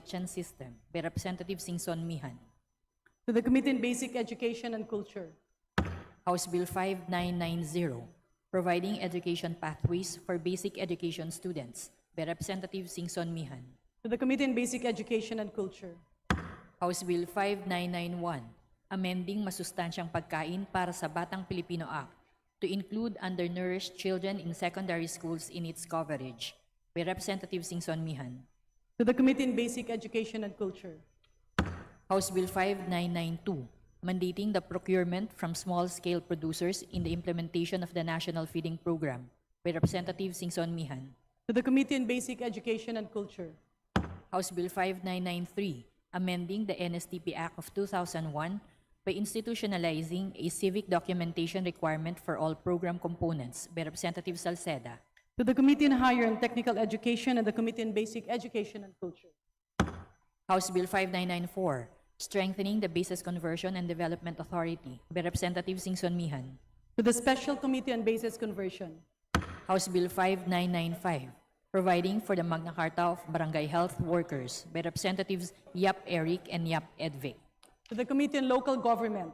kitchen system by Representative Singson Mihan. To the Committee on Basic Education and Culture. House Bill 5990, providing education pathways for basic education students by Representative Singson Mihan. To the Committee on Basic Education and Culture. House Bill 5991, amending masustansyang pagkain para sa Batang Pilipino Act to include undernourished children in secondary schools in its coverage by Representative Singson Mihan. To the Committee on Basic Education and Culture. House Bill 5992, mandating the procurement from small-scale producers in the implementation of the National Feeding Program by Representative Singson Mihan. To the Committee on Basic Education and Culture. House Bill 5993, amending the NSTP Act of 2001 by institutionalizing a civic documentation requirement for all program components by Representative Salceda. To the Committee on Higher and Technical Education and the Committee on Basic Education and Culture. House Bill 5994, strengthening the Basis Conversion and Development Authority by Representative Singson Mihan. To the Special Committee on Basis Conversion. House Bill 5995, providing for the Magna Carta of Barangay Health Workers by Representatives Yap Eric and Yap Edvic. To the Committee on Local Government.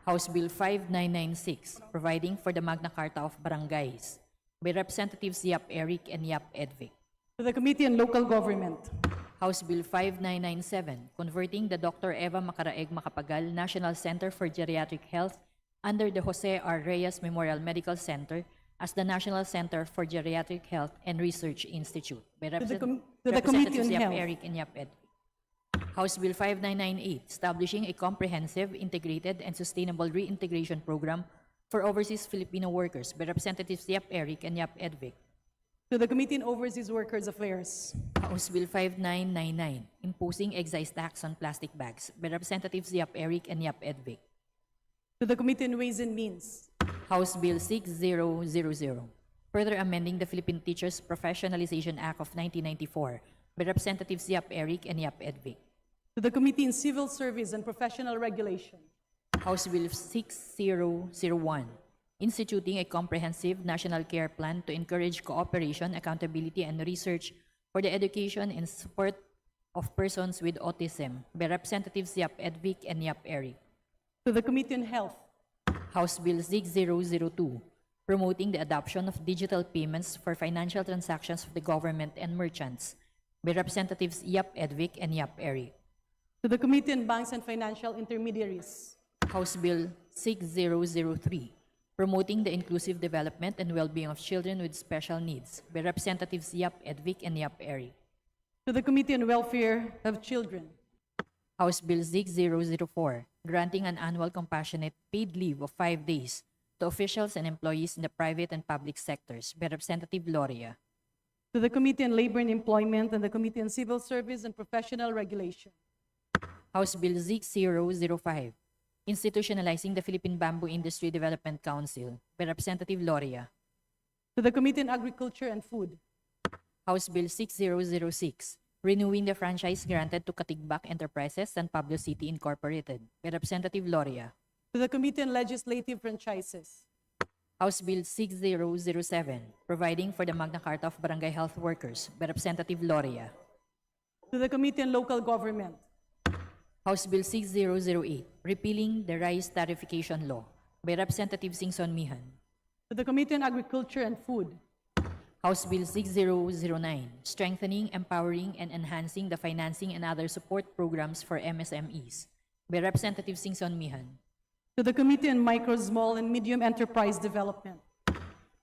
House Bill 5996, providing for the Magna Carta of Barangays by Representatives Yap Eric and Yap Edvic. To the Committee on Local Government. House Bill 5997, converting the Dr. Eva Macaraeg Macapagal National Center for Geriatric Health under the Jose R. Reyes Memorial Medical Center as the National Center for Geriatric Health and Research Institute by To the Representatives Committee on Yap Health. Eric and Yap Edvic. House Bill 5998, establishing a comprehensive, integrated, and sustainable reintegration program for overseas Filipino workers by Representatives Yap Eric and Yap Edvic. To the Committee on Overseas Workers Affairs. House Bill 5999, imposing excise tax on plastic bags by Representatives Yap Eric and Yap Edvic. To the Committee on Ways and Means. House Bill 6000, further amending the Philippine Teachers Professionalization Act of 1994 by Representatives Yap Eric and Yap Edvic. To the Committee on Civil Service and Professional Regulation. House Bill 6001, instituting a comprehensive national care plan to encourage cooperation, accountability, and research for the education and support of persons with autism by Representatives Yap Edvic and Yap Eric. To the Committee on Health. House Bill 6002, promoting the adoption of digital payments for financial transactions of the government and merchants by Representatives Yap Edvic and Yap Eric. To the Committee on Banks and Financial Intermediaries. House Bill 6003, promoting the inclusive development and well-being of children with special needs by Representatives Yap Edvic and Yap Eric. To the Committee on Welfare of Children. House Bill 6004, granting an annual compassionate paid leave of 5 days to officials and employees in the private and public sectors by Representative Loria. To the Committee on Labor and Employment and the Committee on Civil Service and Professional Regulation. House Bill 6005, institutionalizing the Philippine Bamboo Industry Development Council by Representative Loria. To the Committee on Agriculture and Food. House Bill 6006, renewing the franchise granted to Katigbak Enterprises San Pablo City Incorporated by Representative Loria. To the Committee on Legislative Franchises. House Bill 6007, providing for the Magna Carta of Barangay Health Workers by Representative Loria. To the Committee on Local Government. House Bill 6008, repealing the rice tariffication law by Representative Singson Mihan. To the Committee on Agriculture and Food. House Bill 6009, strengthening, empowering, and enhancing the financing and other support programs for MSMEs by Representative Singson Mihan. To the Committee on Micro, Small, and Medium Enterprise Development.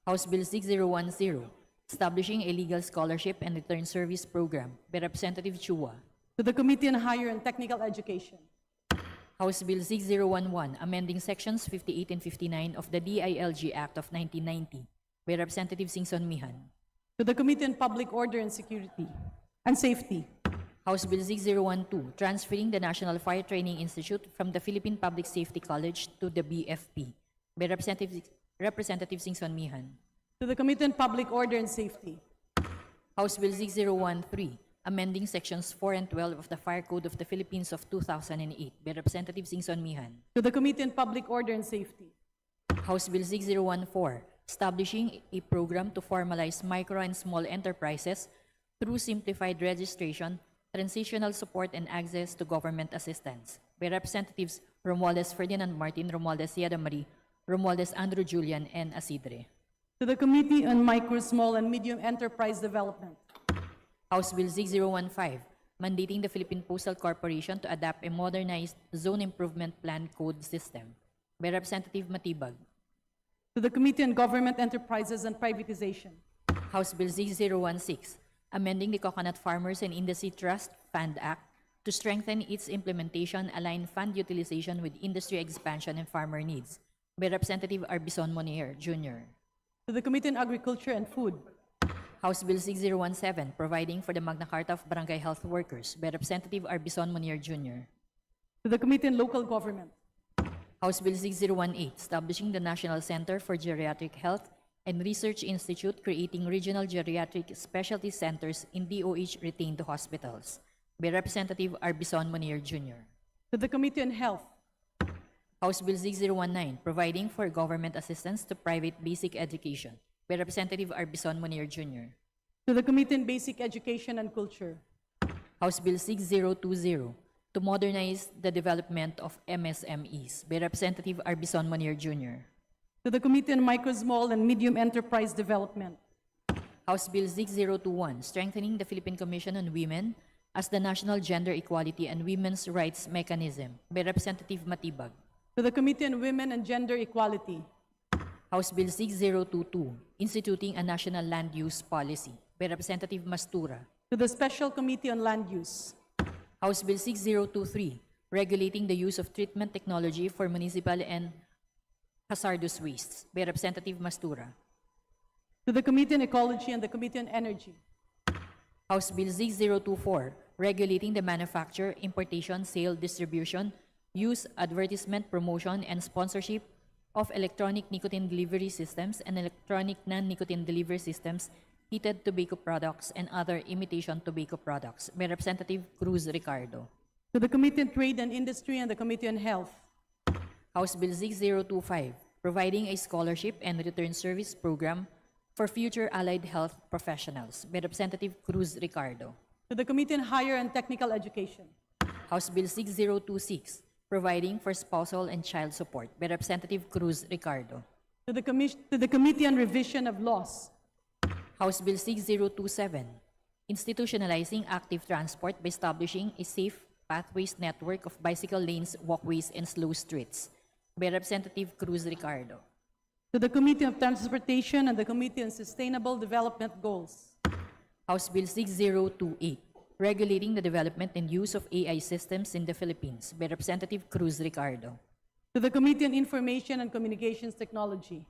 House Bill 6010, establishing a legal scholarship and return service program by Representative Chua. To the Committee on Higher and Technical Education. House Bill 6011, amending Sections 58 and 59 of the DILG Act of 1990 by Representative Singson Mihan. To the Committee on Public Order and Security and Safety. House Bill 6012, transferring the National Fire Training Institute from the Philippine Public Safety College to the BFP by Representative Singson Mihan. To the Committee on Public Order and Safety. House Bill 6013, amending Sections 4 and 12 of the Fire Code of the Philippines of 2008 by Representative Singson Mihan. To the Committee on Public Order and Safety. House Bill 6014, establishing a program to formalize micro and small enterprises through simplified registration, transitional support and access to government assistance by Representatives Romualdez Ferdinand Martin, Romualdez Sierra Marie, Romualdez Andrew Julian, and Asidre. To the Committee on Micro, Small, and Medium Enterprise Development. House Bill 6015, mandating the Philippine Postal Corporation to adopt a modernized zone improvement plan code system by Representative Matibag. To the Committee on Government Enterprises and Privatization. House Bill 6016, amending the Coconut Farmers and Industry Trust Fund Act to strengthen its implementation, align fund utilization with industry expansion and farmer needs by Representative Arbison Monier, Jr. To the Committee on Agriculture and Food. House Bill 6017, providing for the Magna Carta of Barangay Health Workers by Representative Arbison Monier, Jr. To the Committee on Local Government. House Bill 6018, establishing the National Center for Geriatric Health and Research Institute, creating regional geriatric specialty centers in DOH-retained hospitals by Representative Arbison Monier, Jr. To the Committee on Health. House Bill 6019, providing for government assistance to private basic education by Representative Arbison Monier, Jr. To the Committee on Basic Education and Culture. House Bill 6020, to modernize the development of MSMEs by Representative Arbison Monier, Jr. To the Committee on Micro, Small, and Medium Enterprise Development. House Bill 6021, strengthening the Philippine Commission on Women as the National Gender Equality and Women's Rights Mechanism by Representative Matibag. To the Committee on Women and Gender Equality. House Bill 6022, instituting a national land use policy by Representative Mastura. To the Special Committee on Land Use. House Bill 6023, regulating the use of treatment technology for municipal and hazardous wastes by Representative Mastura. To the Committee on Ecology and the Committee on Energy. House Bill 6024, regulating the manufacture, importation, sale, distribution, use, advertisement, promotion, and sponsorship of electronic nicotine delivery systems and electronic non-nicotine delivery systems, heated tobacco products, and other imitation tobacco products by Representative Cruz Ricardo. To the Committee on Trade and Industry and the Committee on Health. House Bill 6025, providing a scholarship and return service program for future allied health professionals by Representative Cruz Ricardo. To the Committee on Higher and Technical Education. House Bill 6026, providing for spousal and child support by Representative Cruz Ricardo. To the Committee on Revision of Laws. House Bill 6027, institutionalizing active transport by establishing a safe pathways network of bicycle lanes, walkways, and slow streets by Representative Cruz Ricardo. To the Committee of Transportation and the Committee on Sustainable Development Goals. House Bill 6028, regulating the development and use of AI systems in the Philippines by Representative Cruz Ricardo. To the Committee on Information and Communications Technology.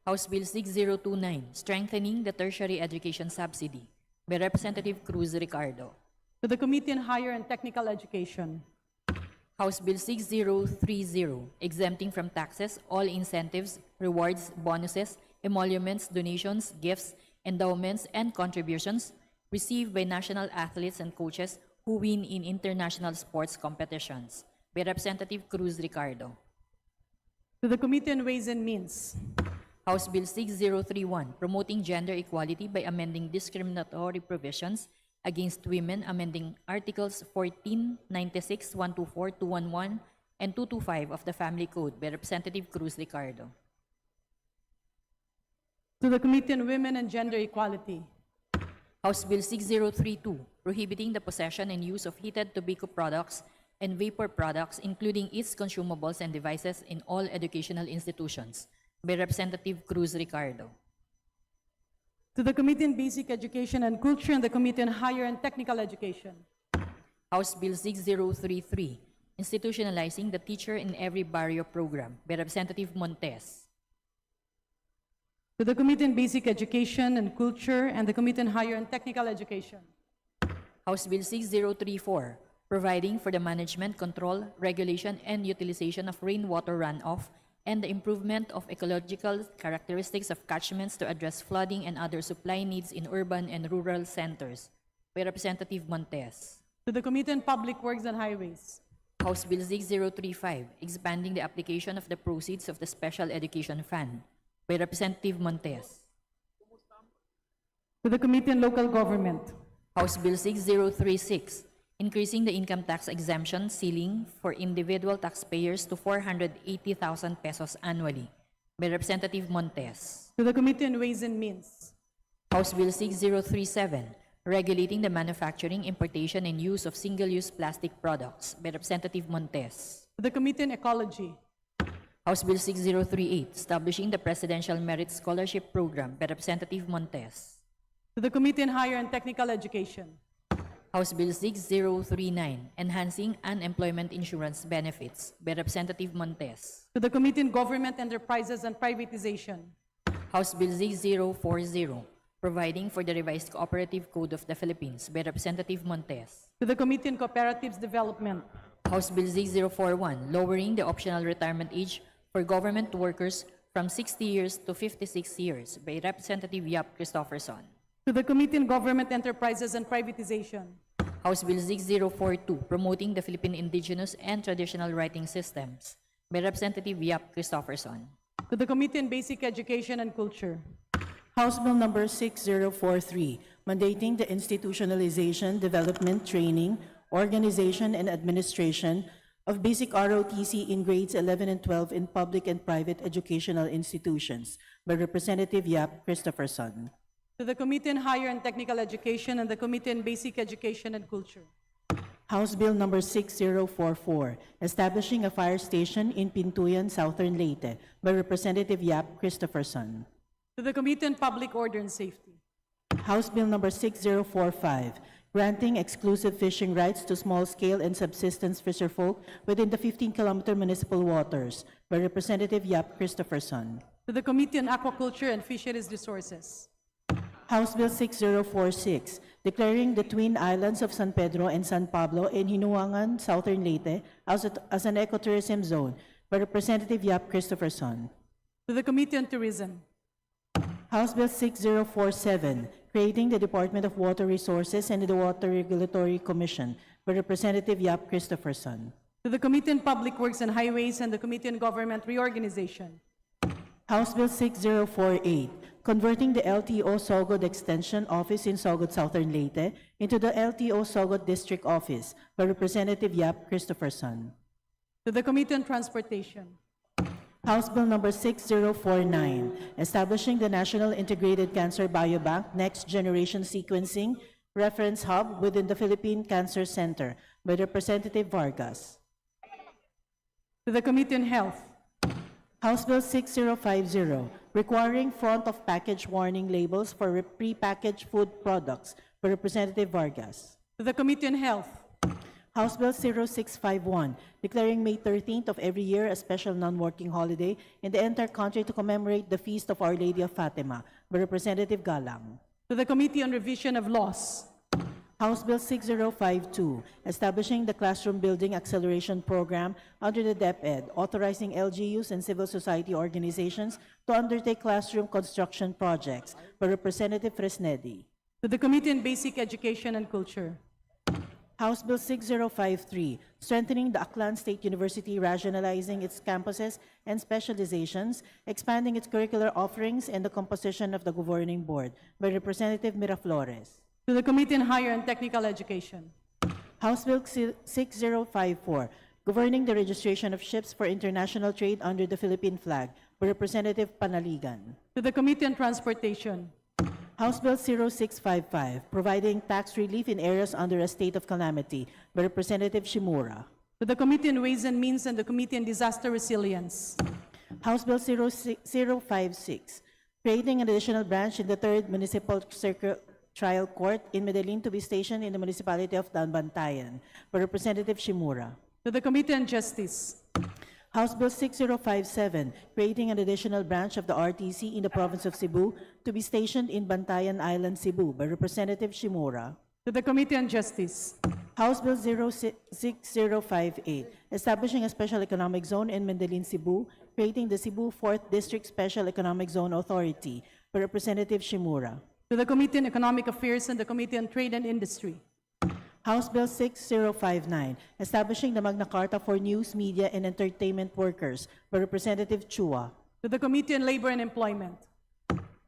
House Bill 6029, strengthening the tertiary education subsidy by Representative Cruz Ricardo. To the Committee on Higher and Technical Education. House Bill 6030, exempting from taxes all incentives, rewards, bonuses, emoluments, donations, gifts, endowments, and contributions received by national athletes and coaches who win in international sports competitions by Representative Cruz Ricardo. To the Committee on Ways and Means. House Bill 6031, promoting gender equality by amending discriminatory provisions against women, amending Articles 14, 96, 124, 211, and 225 of the Family Code by Representative Cruz Ricardo. To the Committee on Women and Gender Equality. House Bill 6032, prohibiting the possession and use of heated tobacco products and vapor products, including its consumables and devices, in all educational institutions by Representative Cruz Ricardo. To the Committee on Basic Education and Culture and the Committee on Higher and Technical Education. House Bill 6033, institutionalizing the Teacher in Every Barrio program by Representative Montes. To the Committee on Basic Education and Culture and the Committee on Higher and Technical Education. House Bill 6034, providing for the management, control, regulation, and utilization of rainwater runoff and the improvement of ecological characteristics of catchments to address flooding and other supply needs in urban and rural centers by Representative Montes. To the Committee on Public Works and Highways. House Bill 6035, expanding the application of the proceeds of the Special Education Fund by Representative Montes. To the Committee on Local Government. House Bill 6036, increasing the income tax exemption ceiling for individual taxpayers to 480,000 pesos annually by Representative Montes. To the Committee on Ways and Means. House Bill 6037, regulating the manufacturing, importation, and use of single-use plastic products by Representative Montes. To the Committee on Ecology. House Bill 6038, establishing the Presidential Merit Scholarship Program by Representative Montes. To the Committee on Higher and Technical Education. House Bill 6039, enhancing unemployment insurance benefits by Representative Montes. To the Committee on Government Enterprises and Privatization. House Bill 6040, providing for the revised Cooperative Code of the Philippines by Representative Montes. To the Committee on Cooperatives Development. House Bill 6041, lowering the optional retirement age for government workers from 60 years to 56 years by Representative Yap Christopherson. To the Committee on Government Enterprises and Privatization. House Bill 6042, promoting the Philippine indigenous and traditional writing systems by Representative Yap Christopherson. To the Committee on Basic Education and Culture. House Bill number 6043, mandating the institutionalization, development, training, organization, and administration of basic ROTC in grades 11 and 12 in public and private educational institutions by Representative Yap Christopherson. To the Committee on Higher and Technical Education and the Committee on Basic Education and Culture. House Bill number 6044, establishing a fire station in Pintuyan, Southern Leyte by Representative Yap Christopherson. To the Committee on Public Order and Safety. House Bill number 6045, granting exclusive fishing rights to small-scale and subsistence fisherfolk within the 15-kilometer municipal waters by Representative Yap Christopherson. To the Committee on Aquaculture and Fisheries Resources. House Bill 6046, declaring the twin islands of San Pedro and San Pablo in Hinuangan, Southern Leyte as an ecotourism zone by Representative Yap Christopherson. To the Committee on Tourism. House Bill 6047, creating the Department of Water Resources and the Water Regulatory Commission by Representative Yap Christopherson. To the Committee on Public Works and Highways and the Committee on Government Reorganization. House Bill 6048, converting the LTO Sogod Extension Office in Sogod, Southern Leyte into the LTO Sogod District Office by Representative Yap Christopherson. To the Committee on Transportation. House Bill number 6049, establishing the National Integrated Cancer Biobank Next Generation Sequencing Reference Hub within the Philippine Cancer Center by Representative Vargas. To the Committee on Health. House Bill 6050, requiring front-of-package warning labels for prepackaged food products by Representative Vargas. To the Committee on Health. House Bill 0651, declaring May 13th of every year a special non-working holiday in the entire country to commemorate the Feast of Our Lady of Fatima by Representative Galang. To the Committee on Revision of Laws. House Bill 6052, establishing the Classroom Building Acceleration Program under the DepEd, authorizing LGUs and civil society organizations to undertake classroom construction projects by Representative Fresnedi. To the Committee on Basic Education and Culture. House Bill 6053, strengthening the Aklan State University, rationalizing its campuses and specializations, expanding its curricular offerings, and the composition of the governing board by Representative Miraflores. To the Committee on Higher and Technical Education. House Bill 6054, governing the registration of ships for international trade under the Philippine flag by Representative Panaligan. To the Committee on Transportation. House Bill 0655, providing tax relief in areas under a state of calamity by Representative Shimura. To the Committee on Ways and Means and the Committee on Disaster Resilience. House Bill 056, creating an additional branch in the 3rd Municipal Circuit Trial Court in Medellin to be stationed in the municipality of Danbantayan by Representative Shimura. To the Committee on Justice. House Bill 6057, creating an additional branch of the RTC in the province of Cebu to be stationed in Bantayan Island, Cebu by Representative Shimura. To the Committee on Justice. House Bill 06058, establishing a special economic zone in Medellin, Cebu, creating the Cebu 4th District Special Economic Zone Authority by Representative Shimura. To the Committee on Economic Affairs and the Committee on Trade and Industry. House Bill 6059, establishing the Magna Carta for News, Media, and Entertainment Workers by Representative Chua. To the Committee on Labor and Employment.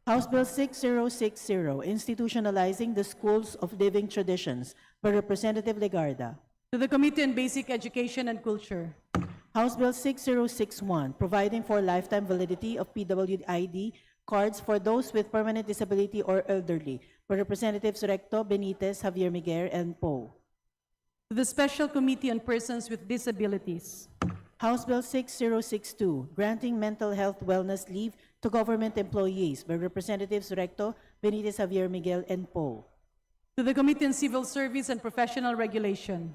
House Bill 6060, institutionalizing the schools of living traditions, by Representative Legarda. To the Committee on Basic Education and Culture. House Bill 6061, providing for lifetime validity of PWID cards for those with permanent disability or elderly, by Representatives Recto, Benitez, Javier Miguel, and Poe. To the Special Committee on Persons with Disabilities. House Bill 6062, granting mental health wellness leave to government employees, by Representatives Recto, Benitez, Javier Miguel, and Poe. To the Committee on Civil Service and Professional Regulation.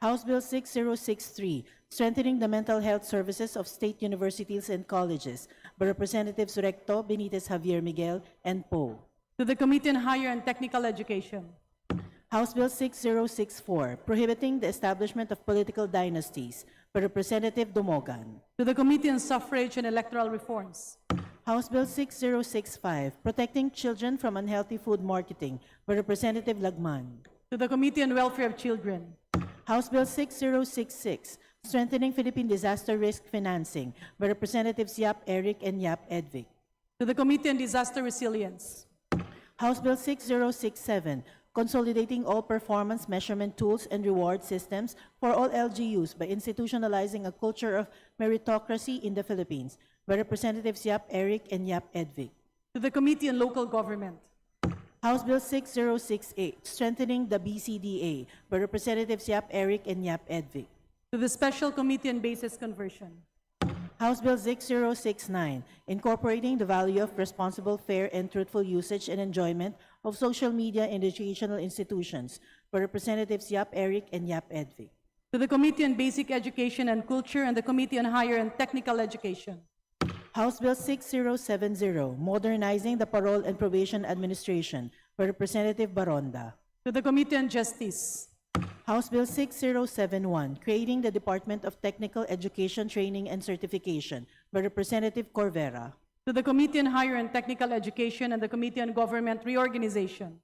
House Bill 6063, strengthening the mental health services of state universities and colleges, by Representatives Recto, Benitez, Javier Miguel, and Poe. To the Committee on Higher and Technical Education. House Bill 6064, prohibiting the establishment of political dynasties, by Representative Dumogan. To the Committee on Suffrage and Electoral Reforms. House Bill 6065, protecting children from unhealthy food marketing, by Representative Lagman. To the Committee on Welfare of Children. House Bill 6066, strengthening Philippine disaster risk financing, by Representatives Yap Eric and Yap Edvic. To the Committee on Disaster Resilience. House Bill 6067, consolidating all performance measurement tools and reward systems for all LGUs by institutionalizing a culture of meritocracy in the Philippines, by Representatives Yap Eric and Yap Edvic. To the Committee on Local Government. House Bill 6068, strengthening the BCDA, by Representatives Yap Eric and Yap Edvic. To the Special Committee on Basis Conversion. House Bill 6069, incorporating the value of responsible, fair, and truthful usage and enjoyment of social media in educational institutions, by Representatives Yap Eric and Yap Edvic. To the Committee on Basic Education and Culture and the Committee on Higher and Technical Education. House Bill 6070, modernizing the Parole and Probation Administration, by Representative Baronda. To the Committee on Justice. House Bill 6071, creating the Department of Technical Education, Training, and Certification, by Representative Corvera. To the Committee on Higher and Technical Education and the Committee on Government Reorganization.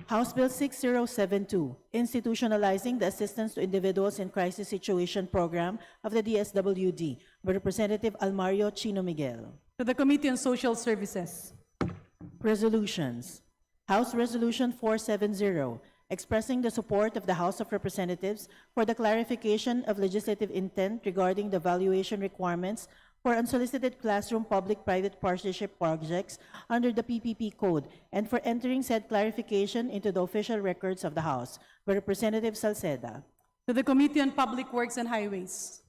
House Bill 6072, institutionalizing the Assistance to Individuals in Crisis Situation Program of the DSWD, by Representative Almario Chino Miguel. To the Committee on Social Services. Resolutions. House Resolution 470, expressing the support of the House of Representatives for the clarification of legislative intent regarding the valuation requirements for unsolicited classroom public-private partnership projects under the PPP Code and for entering said clarification into the official records of the House, by Representative Salceda. To the Committee on Public Works and Highways.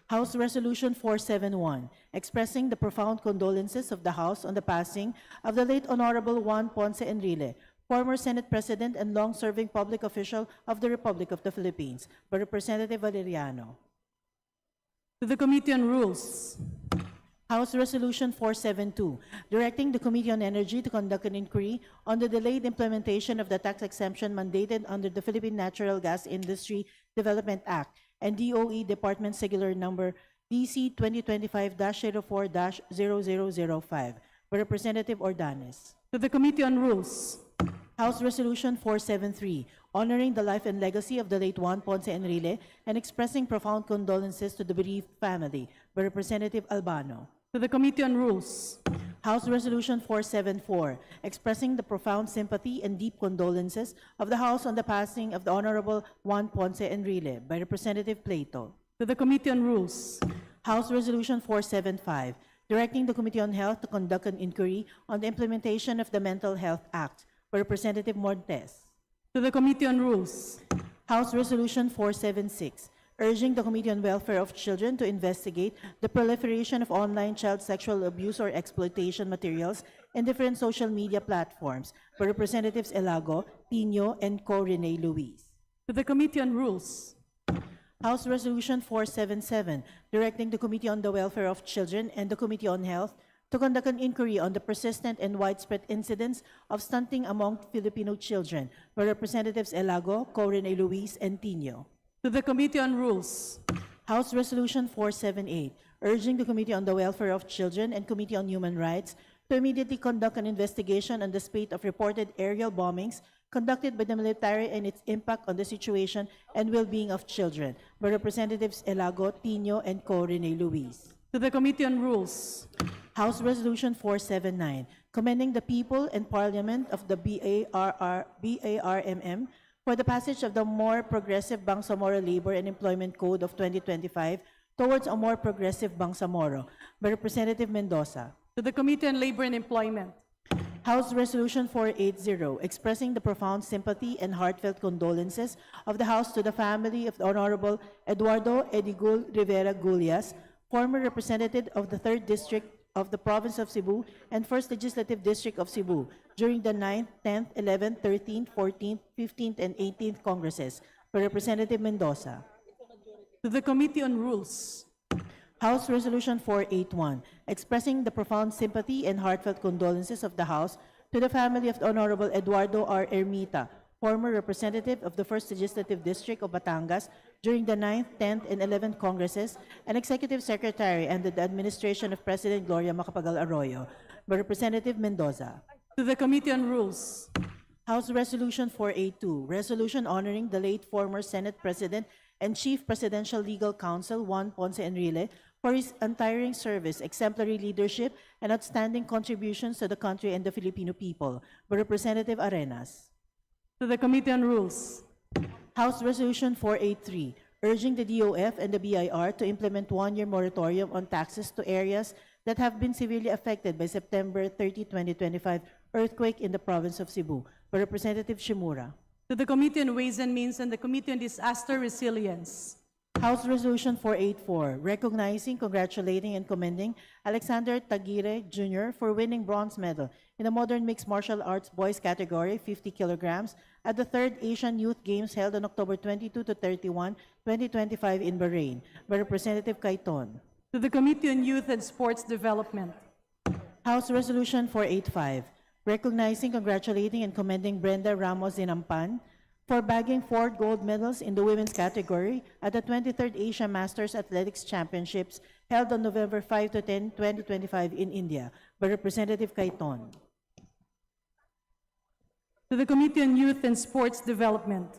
House Resolution 471, expressing the profound condolences of the House on the passing of the late Honorable Juan Ponce Enrile, former Senate President and long-serving public official of the Republic of the Philippines, by Representative Valeriano. To the Committee on Rules. House Resolution 472, directing the Committee on Energy to conduct an inquiry on the delayed implementation of the tax exemption mandated under the Philippine Natural Gas Industry Development Act and DOE Department Circular Number DC 2025-04-0005, by Representative Ordanes. To the Committee on Rules. House Resolution 473, honoring the life and legacy of the late Juan Ponce Enrile and expressing profound condolences to the bereaved family, by Representative Albano. To the Committee on Rules. House Resolution 474, expressing the profound sympathy and deep condolences of the House on the passing of the Honorable Juan Ponce Enrile, by Representative Plato. To the Committee on Rules. House Resolution 475, directing the Committee on Health to conduct an inquiry on the implementation of the Mental Health Act, by Representative Montes. To the Committee on Rules. House Resolution 476, urging the Committee on Welfare of Children to investigate the proliferation of online child sexual abuse or exploitation materials in different social media platforms, by Representatives Elago, Pino, and Co. Rene Luis. To the Committee on Rules. House Resolution 477, directing the Committee on the Welfare of Children and the Committee on Health to conduct an inquiry on the persistent and widespread incidence of stunting among Filipino children, by Representatives Elago, Co. Rene Luis, and Tino. To the Committee on Rules. House Resolution 478, urging the Committee on the Welfare of Children and Committee on Human Rights to immediately conduct an investigation on the spate of reported aerial bombings conducted by the military and its impact on the situation and well-being of children, by Representatives Elago, Tino, and Co. Rene Luis. To the Committee on Rules. House Resolution 479, commending the people and Parliament of the BARMM for the passage of the more progressive Bangsamoro Labor and Employment Code of 2025 towards a more progressive Bangsamoro by Representative Mendoza. To the Committee on Labor and Employment. House Resolution 480, expressing the profound sympathy and heartfelt condolences of the House to the family of the Honorable Eduardo Edigul Rivera Gullias, former representative of the 3rd District of the Province of Cebu and 1st Legislative District of Cebu during the 9th, 10th, 11th, 13th, 14th, 15th, and 18th Congresses, by Representative Mendoza. To the Committee on Rules. House Resolution 481, expressing the profound sympathy and heartfelt condolences of the House to the family of the Honorable Eduardo R. Ermita, former representative of the 1st Legislative District of Batangas during the 9th, 10th, and 11th Congresses, and Executive Secretary under the administration of President Gloria Macapagal Arroyo, by Representative Mendoza. To the Committee on Rules. House Resolution 482, resolution honoring the late former Senate President and Chief Presidential Legal Counsel Juan Ponce Enrile for his untiring service, exemplary leadership, and outstanding contributions to the country and the Filipino people, by Representative Arenas. To the Committee on Rules. House Resolution 483, urging the DOF and the BIR to implement one-year moratorium on taxes to areas that have been severely affected by September 30, 2025 earthquake in the province of Cebu, by Representative Shimura. To the Committee on Ways and Means and the Committee on Disaster Resilience. House Resolution 484, recognizing, congratulating, and commending Alexander Tagire Jr. for winning bronze medal in the Modern Mixed Martial Arts Boys category, 50 kilograms, at the 3rd Asian Youth Games held on October 22 to 31, 2025 in Bahrain, by Representative Cayton. To the Committee on Youth and Sports Development. House Resolution 485, recognizing, congratulating, and commending Brenda Ramos Zinampan for bagging 4 gold medals in the women's category at the 23rd Asia Masters Athletics Championships held on November 5 to 10, 2025 in India, by Representative Cayton. To the Committee on Youth and Sports Development.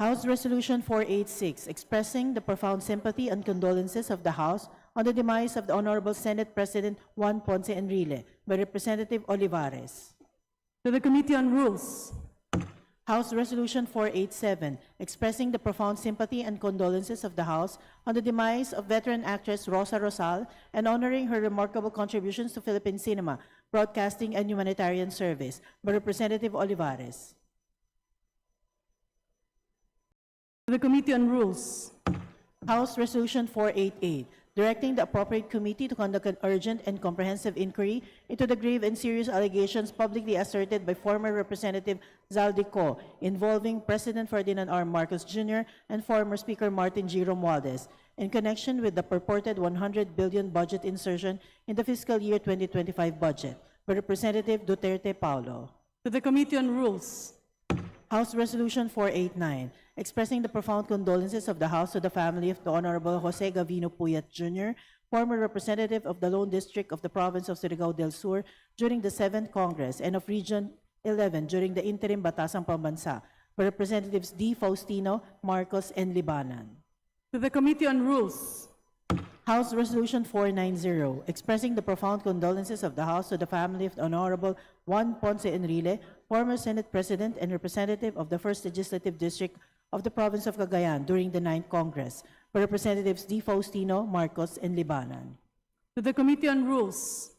House Resolution 486, expressing the profound sympathy and condolences of the House on the demise of the Honorable Senate President Juan Ponce Enrile, by Representative Olivares. To the Committee on Rules. House Resolution 487, expressing the profound sympathy and condolences of the House on the demise of veteran actress Rosa Rosal and honoring her remarkable contributions to Philippine cinema, broadcasting, and humanitarian service, by Representative Olivares. To the Committee on Rules. House Resolution 488, directing the appropriate committee to conduct an urgent and comprehensive inquiry into the grave and serious allegations publicly asserted by former Representative Zaldico involving President Ferdinand R. Marcos Jr. and former Speaker Martin G. Romualdez in connection with the purported 100 billion budget insertion in the fiscal year 2025 budget, by Representative Duterte Paulo. To the Committee on Rules. House Resolution 489, expressing the profound condolences of the House to the family of the Honorable Jose Gavino Puyat Jr., former representative of the Lone District of the Province of Surigao del Sur during the 7th Congress and of Region 11 during the interim Batasang Pambansa, by Representatives D. Faustino, Marcos, and Libanan. To the Committee on Rules. House Resolution 490, expressing the profound condolences of the House to the family of the Honorable Juan Ponce Enrile, former Senate President and representative of the 1st Legislative District of the Province of Cagayan during the 9th Congress, by Representatives D. Faustino, Marcos, and Libanan. To the Committee on Rules.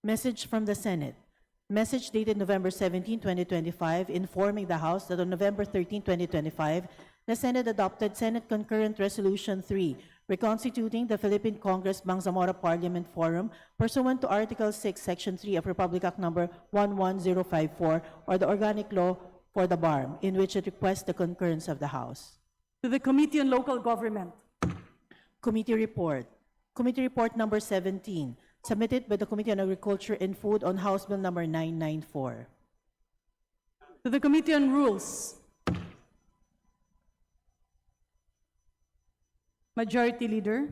Message from the Senate. Message dated November 17, 2025, informing the House that on November 13, 2025, the Senate adopted Senate Concurrent Resolution 3, reconstituting the Philippine Congress Bangsamoro Parliament Forum pursuant to Article 6, Section 3 of Republic Act Number 11054, or the Organic Law for the BARM, in which it requests the concurrence of the House. To the Committee on Local Government. Committee Report. Committee Report Number 17, submitted by the Committee on Agriculture and Food on House Bill Number 994. To the Committee on Rules. Majority Leader.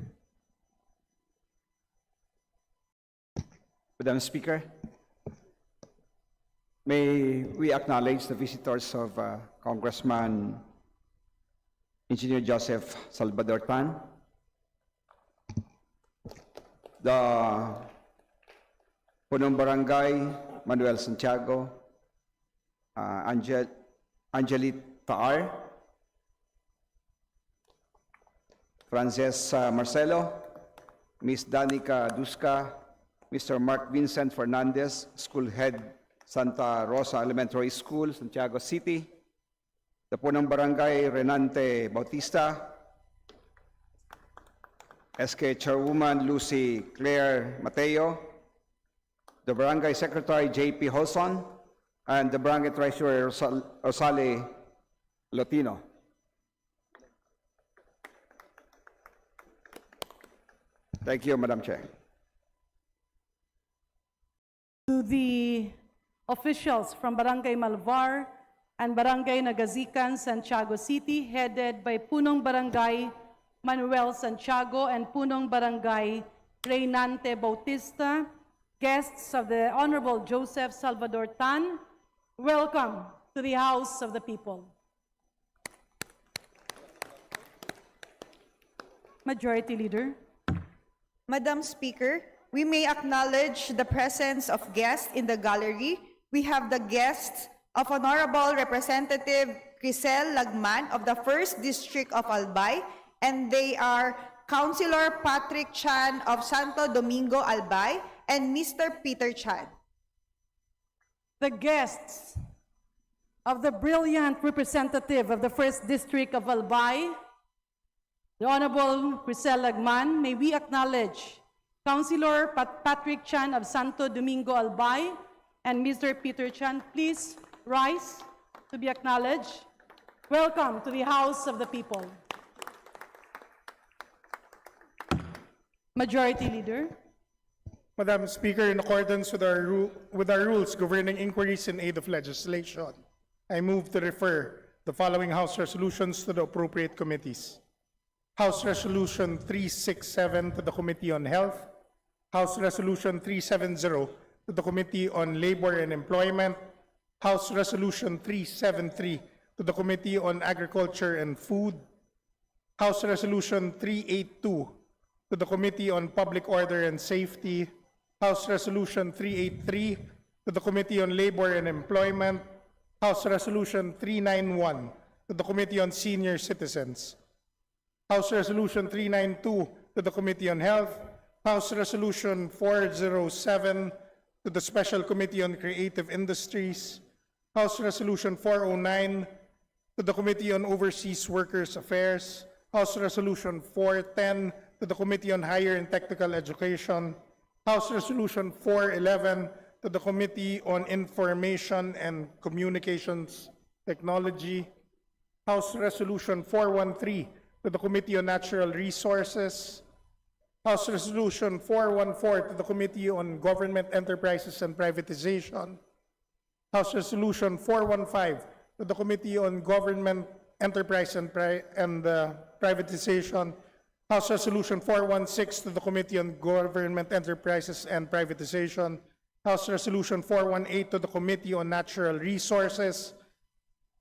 Madam Speaker, may we acknowledge the visitors of Congressman Engineer Joseph Salvador Tan, the Punong Barangay, Manuel Santiago, Angelit Taar, Frances Marcelo, Ms. Danica Duska, Mr. Mark Vincent Fernandez, School Head, Santa Rosa Elementary School, Santiago City, the Punong Barangay, Renante Bautista, SK Chairwoman Lucy Claire Mateo, the Barangay Secretary J.P. Holson, and the Barangay Treasurer Rosale Lotino. Thank you, Madam Chair. To the officials from Barangay Malvar and Barangay Nagazican, Santiago City, headed by Punong Barangay Manuel Santiago and Punong Barangay Reynante Bautista, guests of the Honorable Joseph Salvador Tan, welcome to the House of the People. Majority Leader. Madam Speaker, we may acknowledge the presence of guests in the gallery. We have the guests of Honorable Representative Crisel Lagman of the 1st District of Albay, and they are Councilor Patrick Chan of Santo Domingo, Albay, and Mr. Peter Chan. The guests of the brilliant representative of the 1st District of Albay, the Honorable Crisel Lagman, may we acknowledge Councilor Patrick Chan of Santo Domingo, Albay, and Mr. Peter Chan. Please rise to be acknowledged. Welcome to the House of the People. Majority Leader. Madam Speaker, in accordance with our rules governing inquiries in aid of legislation, I move to refer the following House resolutions to the appropriate committees. House Resolution 367 to the Committee on Health, House Resolution 370 to the Committee on Labor and Employment, House Resolution 373 to the Committee on Agriculture and Food, House Resolution 382 to the Committee on Public Order and Safety, House Resolution 383 to the Committee on Labor and Employment, House Resolution 391 to the Committee on Senior Citizens, House Resolution 392 to the Committee on Health, House Resolution 407 to the Special Committee on Creative Industries, House Resolution 409 to the Committee on Overseas Workers Affairs, House Resolution 410 to the Committee on Higher and Technical Education, House Resolution 411 to the Committee on Information and Communications Technology, House Resolution 413 to the Committee on Natural Resources, House Resolution 414 to the Committee on Government Enterprises and Privatization, House Resolution 415 to the Committee on Government Enterprise and Privatization, House Resolution 416 to the Committee on Government Enterprises and Privatization, House Resolution 418 to the Committee on Natural Resources,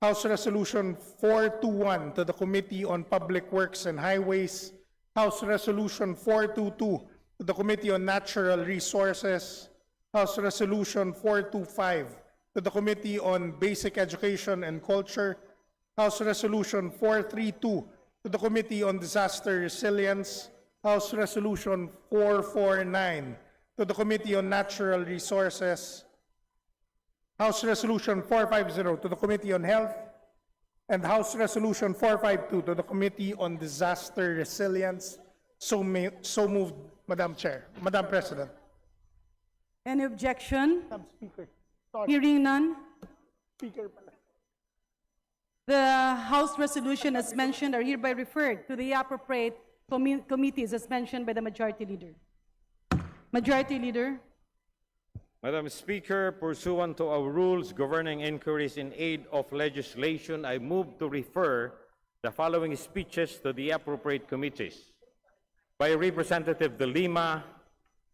House Resolution 421 to the Committee on Public Works and Highways, House Resolution 422 to the Committee on Natural Resources, House Resolution 425 to the Committee on Basic Education and Culture, House Resolution 432 to the Committee on Disaster Resilience, House Resolution 449 to the Committee on Natural Resources, House Resolution 450 to the Committee on Health, and House Resolution 452 to the Committee on Disaster Resilience. So moved, Madam Chair. Madam President. Any objection? Madam Speaker. Sorry. Hearing none. Speaker pala. The House resolution as mentioned are hereby referred to the appropriate committees as mentioned by the Majority Leader. Majority Leader. Madam Speaker, pursuant to our rules governing inquiries in aid of legislation, I move to refer the following speeches to the appropriate committees. By Representative De Lima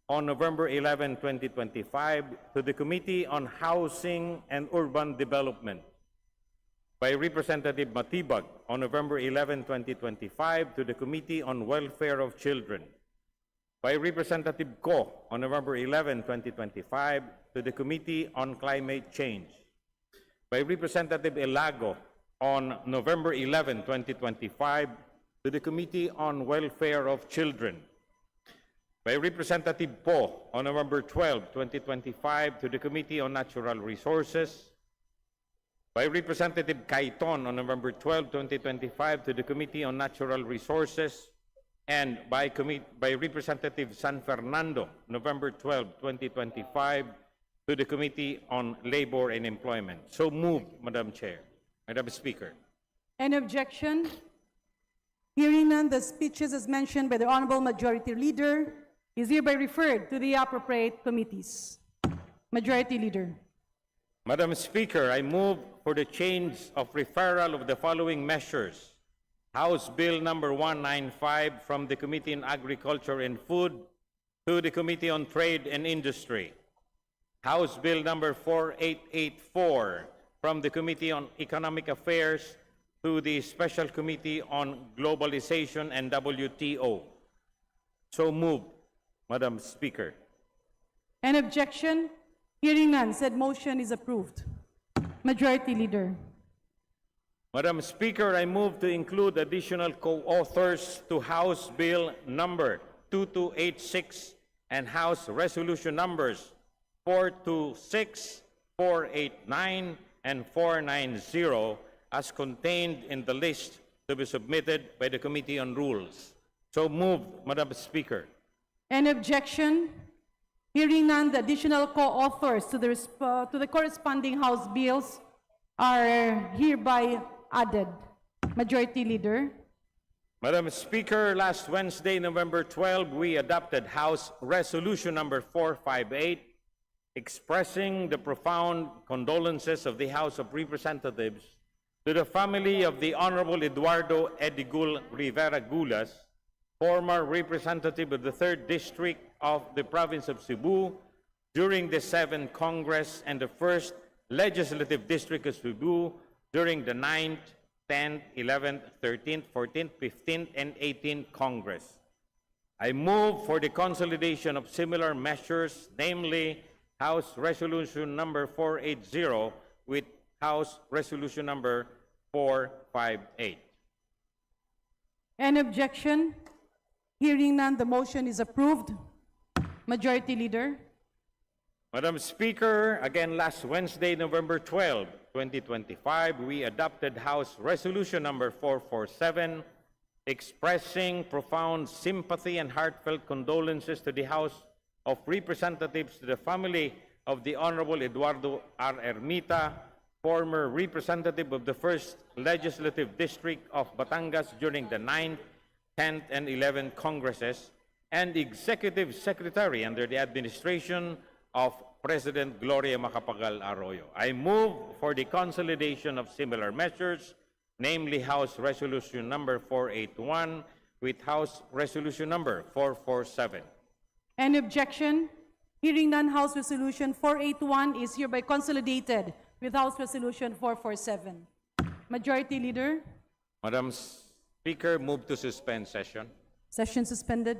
on November 11, 2025, to the Committee on Housing and Urban Development. By Representative Matibag on November 11, 2025, to the Committee on Welfare of Children. by Representative Ko on November 11, 2025, to the Committee on Climate Change. By Representative Elago on November 11, 2025, to the Committee on Welfare of Children. By Representative Po on November 12, 2025, to the Committee on Natural Resources. By Representative Caiton on November 12, 2025, to the Committee on Natural Resources. And by Representative San Fernando, November 12, 2025, to the Committee on Labor and Employment. So moved, Madam Chair. Madam Speaker. Any objection? Hearing none, the speeches as mentioned by the Honorable Majority Leader is hereby referred to the appropriate committees. Majority Leader. Madam Speaker, I move for the change of referral of the following measures. House Bill number 195 from the Committee on Agriculture and Food to the Committee on Trade and Industry. House Bill number 4884 from the Committee on Economic Affairs to the Special Committee on Globalization and WTO. So moved, Madam Speaker. An objection? Hearing none, said motion is approved. Majority Leader. Madam Speaker, I move to include additional co-authors to House Bill number 2286 and House Resolution numbers 426, 489, and 490 as contained in the list to be submitted by the Committee on Rules. So moved, Madam Speaker. An objection? Hearing none, the additional co-authors to the corresponding House bills are hereby added. Majority Leader. Madam Speaker, last Wednesday, November 12, we adopted House Resolution number 458, expressing the profound condolences of the House of Representatives to the family of the Honorable Eduardo Edigul Rivera Gulas, former representative of the 3rd District of the province of Cebu during the 7th Congress and the 1st Legislative District of Cebu during the 9th, 10th, 11th, 13th, 14th, 15th, and 18th Congress. I move for the consolidation of similar measures, namely House Resolution number 480 with House Resolution number 458. An objection? Hearing none, the motion is approved. Majority Leader. Madam Speaker, again last Wednesday, November 12, 2025, we adopted House Resolution number 447, expressing profound sympathy and heartfelt condolences to the House of Representatives to the family of the Honorable Eduardo R. Ermita, former representative of the 1st Legislative District of Batangas during the 9th, 10th, and 11th Congresses, and Executive Secretary under the administration of President Gloria Macapagal Arroyo. I move for the consolidation of similar measures, namely House Resolution number 481 with House Resolution number 447. Any objection? Hearing none, House Resolution 481 is hereby consolidated with House Resolution 447. Majority Leader. Madam Speaker, move to suspend session. Session suspended.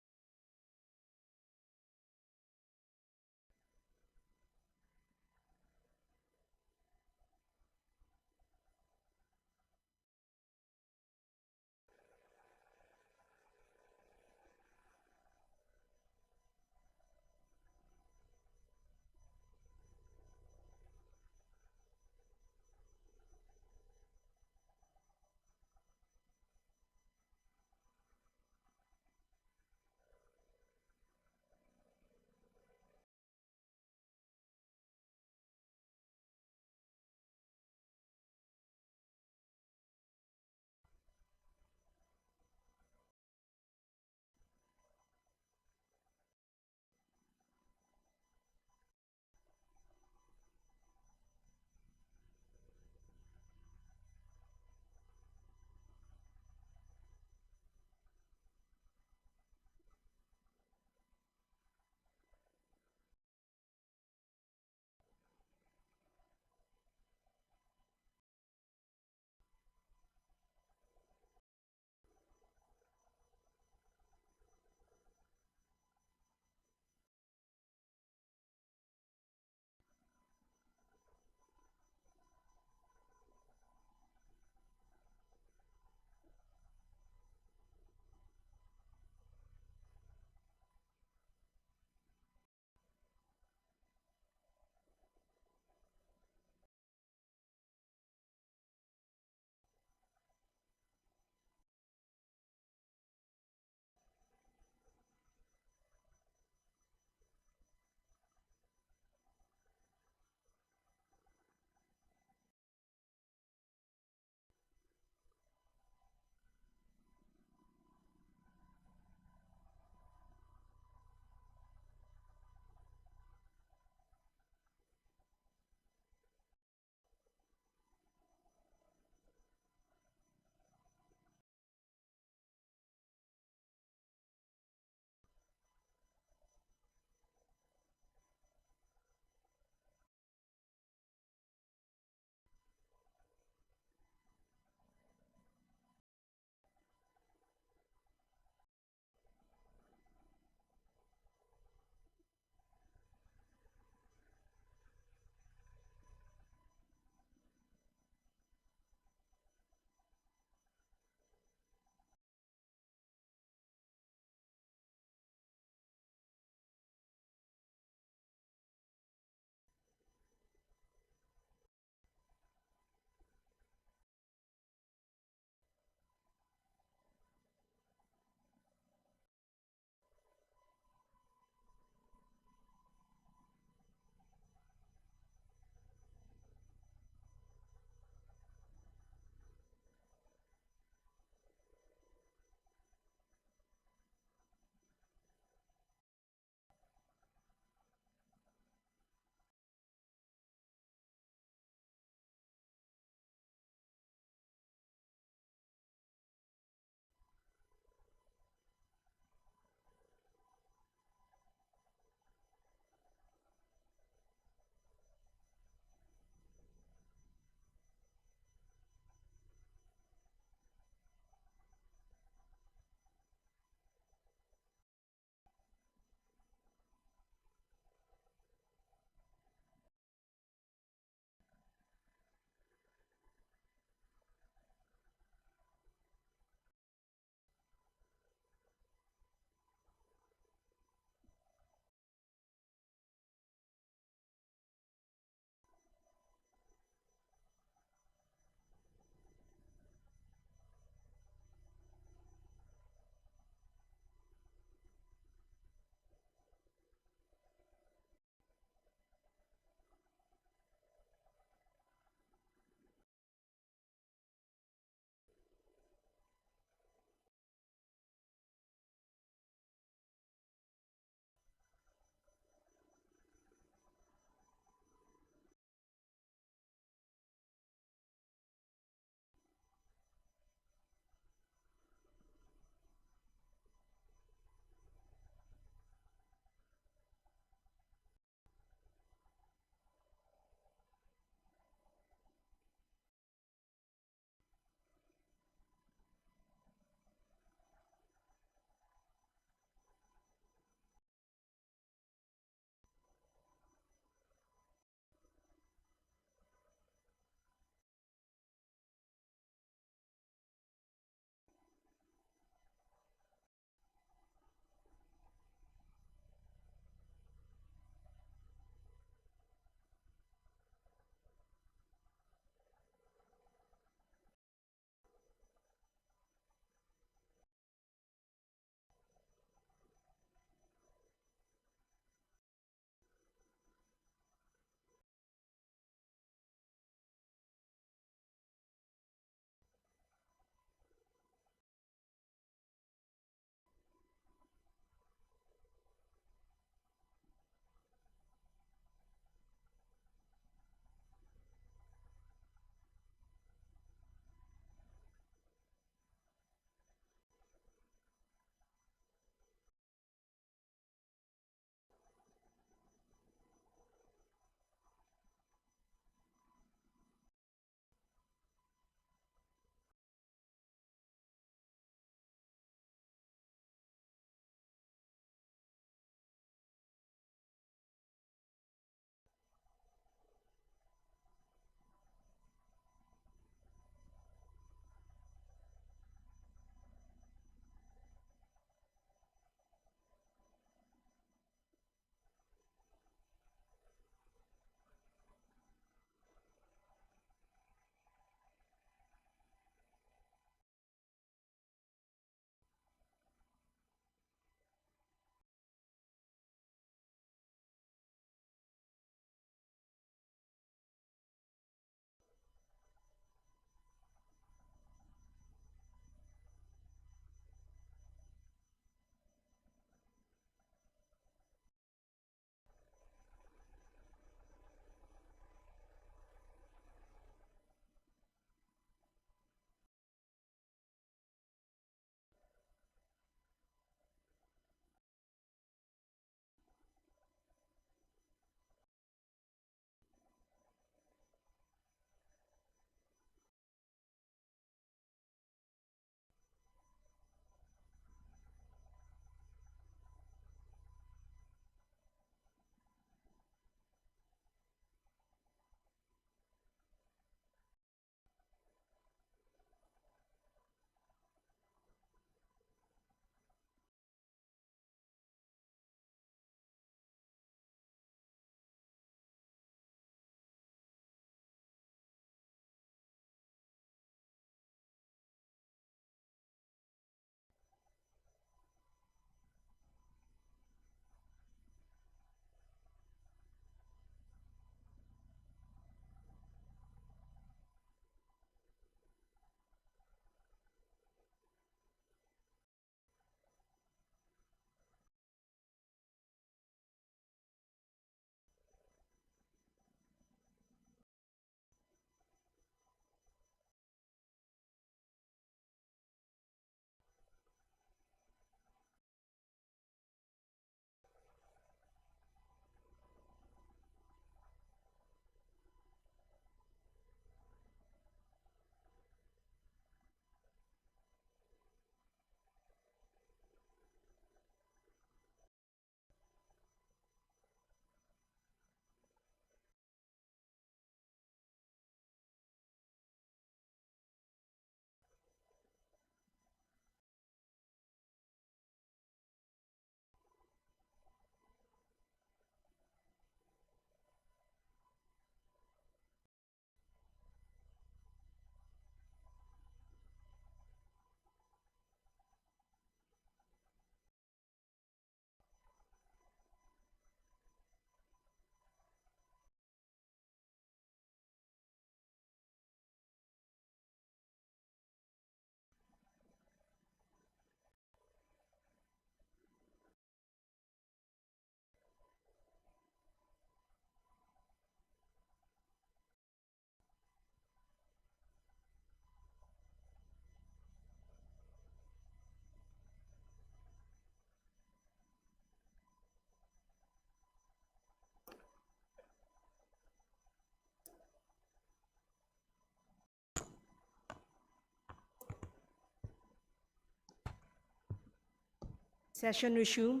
Session resumed.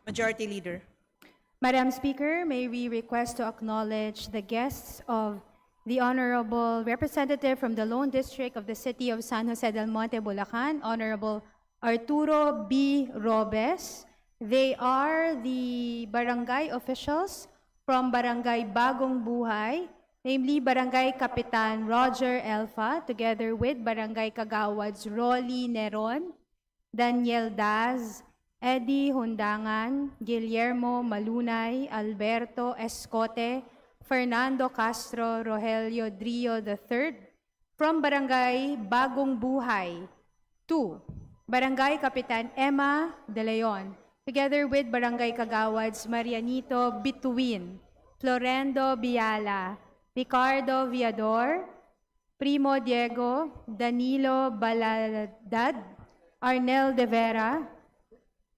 Majority Leader. Madam Speaker, may we request to acknowledge the guests of the Honorable Representative from the Lone District of the City of San Jose del Monte, Bulacan, Honorable Arturo B. Robes. They are the barangay officials from Barangay Bagong Buhay, namely Barangay Kapitan Roger Elfa, together with Barangay Kagawads Rolly Neron, Daniel Daz, Eddie Hundangan, Guillermo Malunay, Alberto Escote, Fernando Castro, Rogelio Drio III, from Barangay Bagong Buhay. 2. Barangay Kapitan Emma De Leon, together with Barangay Kagawads Marianito Bituin, Florendo Biala, Ricardo Viador, Primo Diego, Danilo Baladad, Arnel De Vera,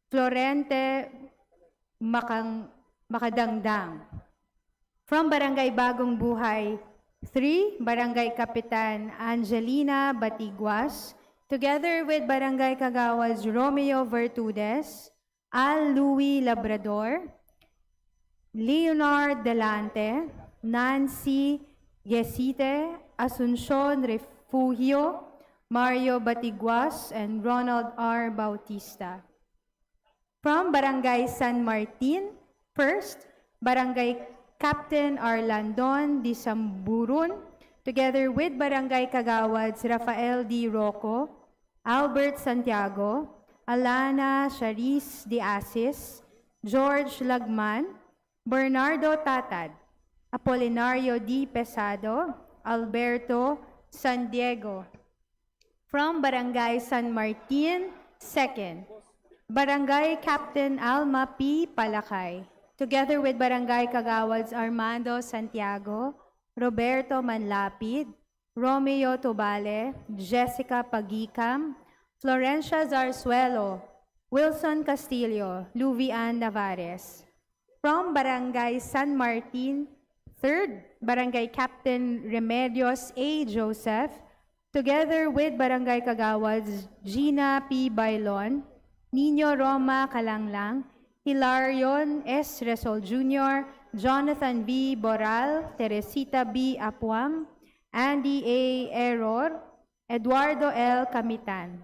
Florente Makadangdang. From Barangay Bagong Buhay, 3, Barangay Kapitan Angelina Batiguas, together with Barangay Kagawas Romeo Vertudes, Al Louis Labrador, Leonard Delante, Nancy Gesite, Asuncion Refugio, Mario Batiguas, and Ronald R. Bautista. From Barangay San Martin, 1st, Barangay Captain Arlandon Di Samburun, together with Barangay Kagawads Rafael D. Rocco, Albert Santiago, Alana Charis de Asis, George Lagman, Bernardo Tatad, Apolinario D. Pesado, Alberto San Diego. From Barangay San Martin, 2nd, Barangay Captain Alma P. Palakay, together with Barangay Kagawads Armando Santiago, Roberto Manlapid, Romeo Tobale, Jessica Pagicam, Florencia Zarzuelo, Wilson Castillo, Luvian Navares. From Barangay San Martin, 3rd, Barangay Captain Remedios A. Joseph, together with Barangay Kagawads Gina P. Bailon, Nino Roma Calanglang, Hilarion S. Resol Jr., Jonathan B. Boral, Teresita B. Apuam, Andy A. Error, Eduardo L. Camitan.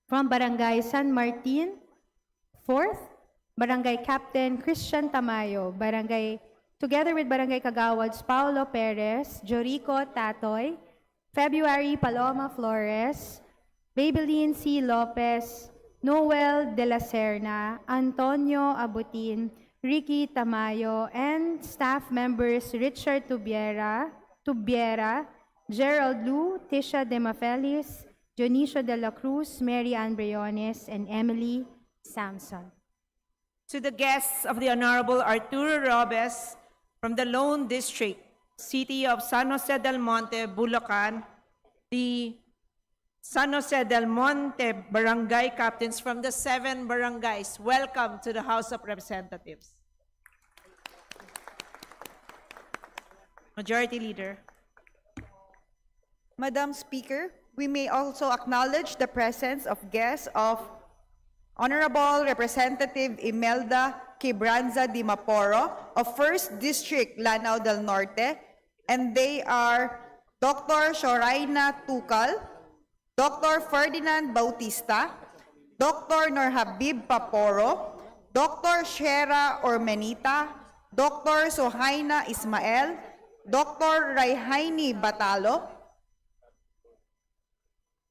From Barangay San Martin, 4th, Barangay Captain Christian Tamayo, together with Barangay Kagawads Paulo Perez, Jorico Tatoy, February Paloma Flores, Babylene C. Lopez, Noel De La Serna, Antonio Abutin, Ricky Tamayo, and staff members Richard Tubiera, Gerald Lu, Tisha Demafelis, Dionisio De La Cruz, Mary Ann Briones, and Emily Samson. To the guests of the Honorable Arturo Robes from the Lone District, City of San Jose del Monte, Bulacan, the San Jose del Monte Barangay Captains from the 7 barangays, welcome to the House of Representatives. Majority Leader. Madam Speaker, we may also acknowledge the presence of guests of Honorable Representative Imelda Quebranza Di Maporo of 1st District, Lanao del Norte, and they are Dr. Shoraina Tukal, Dr. Ferdinand Bautista, Dr. Norhabib Paporo, Dr. Shera Ormenita, Dr. Sohaina Ismael, Dr. Raihaini Batalo.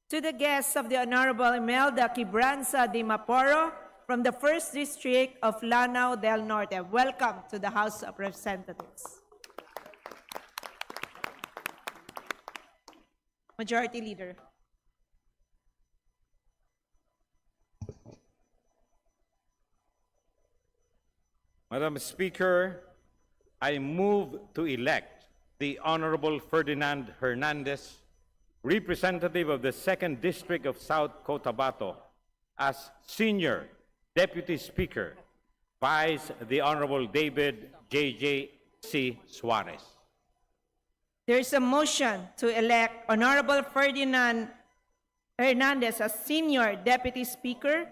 To the guests of the Honorable Imelda Quebranza Di Maporo from the 1st District of Lanao del Norte, welcome to the House of Representatives. Majority Leader. Madam Speaker, I move to elect the Honorable Ferdinand Hernandez, representative of the 2nd District of South Cotabato, as Senior Deputy Speaker, vice the Honorable David J.J.C. Suarez. There is a motion to elect Honorable Ferdinand Hernandez as Senior Deputy Speaker,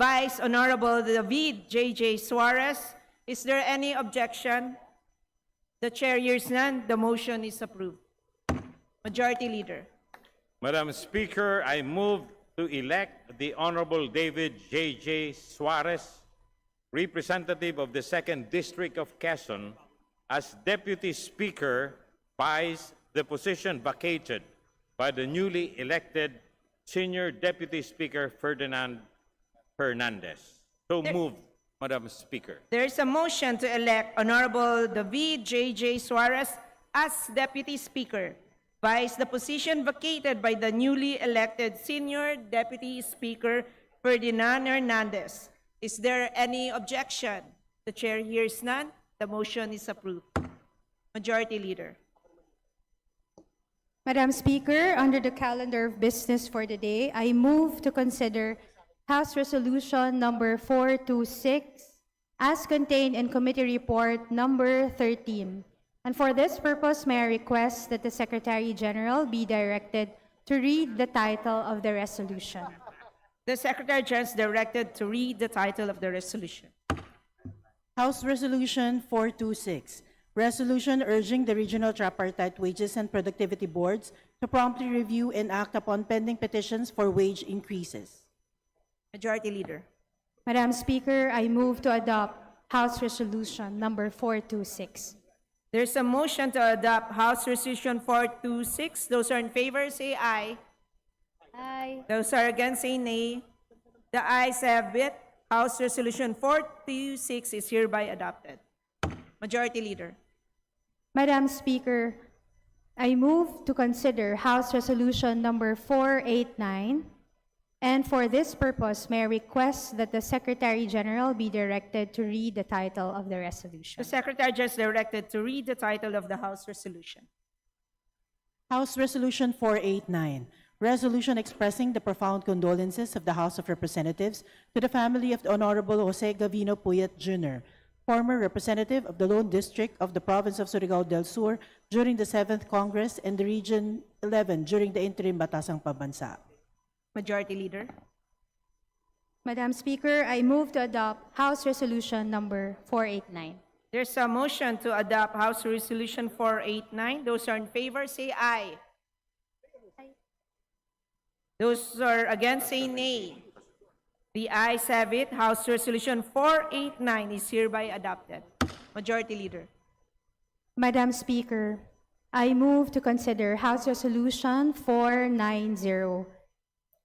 Vice Honorable David J.J. Suarez. Is there any objection? The chair hears none. The motion is approved. Majority Leader. Madam Speaker, I move to elect the Honorable David J.J. Suarez, representative of the 2nd District of Quezon, as Deputy Speaker, vice the position vacated by the newly elected Senior Deputy Speaker Ferdinand Hernandez. So moved, Madam Speaker. There is a motion to elect Honorable David J.J. Suarez as Deputy Speaker, vice the position vacated by the newly elected Senior Deputy Speaker Ferdinand Hernandez. Is there any objection? The chair hears none. The motion is approved. Majority Leader. Madam Speaker, under the calendar of business for the day, I move to consider House Resolution number 426 as contained in Committee Report number 13. And for this purpose, may I request that the Secretary General be directed to read the title of the resolution. The Secretary General is directed to read the title of the resolution. House Resolution 426, resolution urging the regional tripartite wages and productivity boards to promptly review and act upon pending petitions for wage increases. Majority Leader. Madam Speaker, I move to adopt House Resolution number 426. There's a motion to adopt House Resolution 426. Those are in favor, say aye. Aye. Those are against, say nay. The ayes have it. House Resolution 426 is hereby adopted. Majority Leader. Madam Speaker, I move to consider House Resolution number 489, and for this purpose, may I request that the Secretary General be directed to read the title of the resolution. The Secretary General is directed to read the title of the House Resolution. House Resolution 489, resolution expressing the profound condolences of the House of Representatives to the family of the Honorable Jose Gavino Puyat Jr., former representative of the Lone District of the Province of Surigao del Sur during the 7th Congress and the Region 11 during the interim Batasang Pambansa. Majority Leader. Madam Speaker, I move to adopt House Resolution number 489. There's a motion to adopt House Resolution 489. Those are in favor, say aye. Those are against, say nay. The ayes have it. House Resolution 489 is hereby adopted. Majority Leader. Madam Speaker, I move to consider House Resolution 490.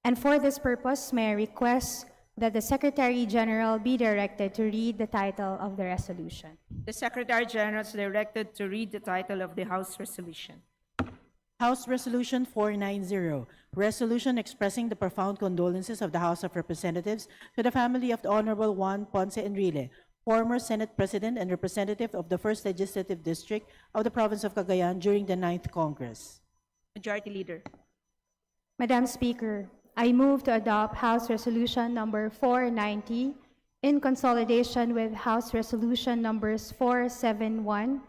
And for this purpose, may I request that the Secretary General be directed to read the title of the resolution. The Secretary General is directed to read the title of the House Resolution. House Resolution 490, resolution expressing the profound condolences of the House of Representatives to the family of the Honorable Juan Ponce Enrile, former Senate President and representative of the 1st Legislative District of the Province of Cagayan during the 9th Congress. Majority Leader. Madam Speaker, I move to adopt House Resolution number 490 in consolidation with House Resolution numbers 471,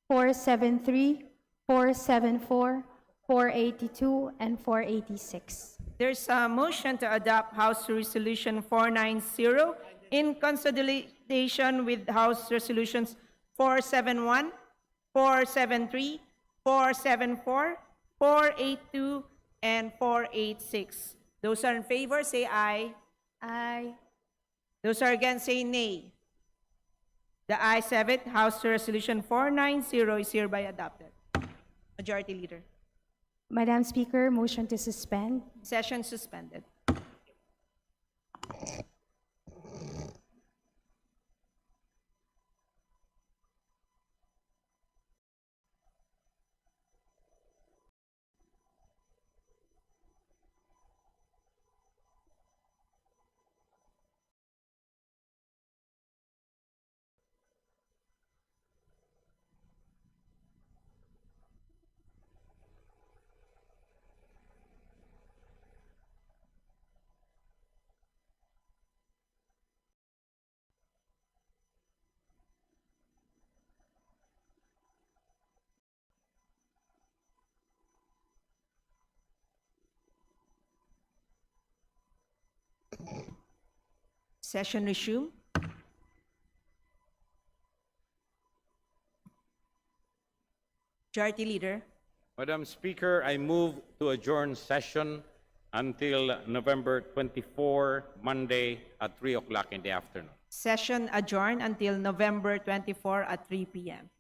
473, 474, 482, and 486. There's a motion to adopt House Resolution 490 in consolidation with House Resolutions 471, 473, 474, 482, and 486. Those are in favor, say aye. Aye. Those are against, say nay. The ayes have it. House Resolution 490 is hereby adopted. Majority Leader. Madam Speaker, motion to suspend. Session suspended. Session resumed. Majority Leader. Madam Speaker, I move to adjourn session until November 24, Monday at 3 o'clock in the afternoon. Session adjourned until November 24 at 3 p.m.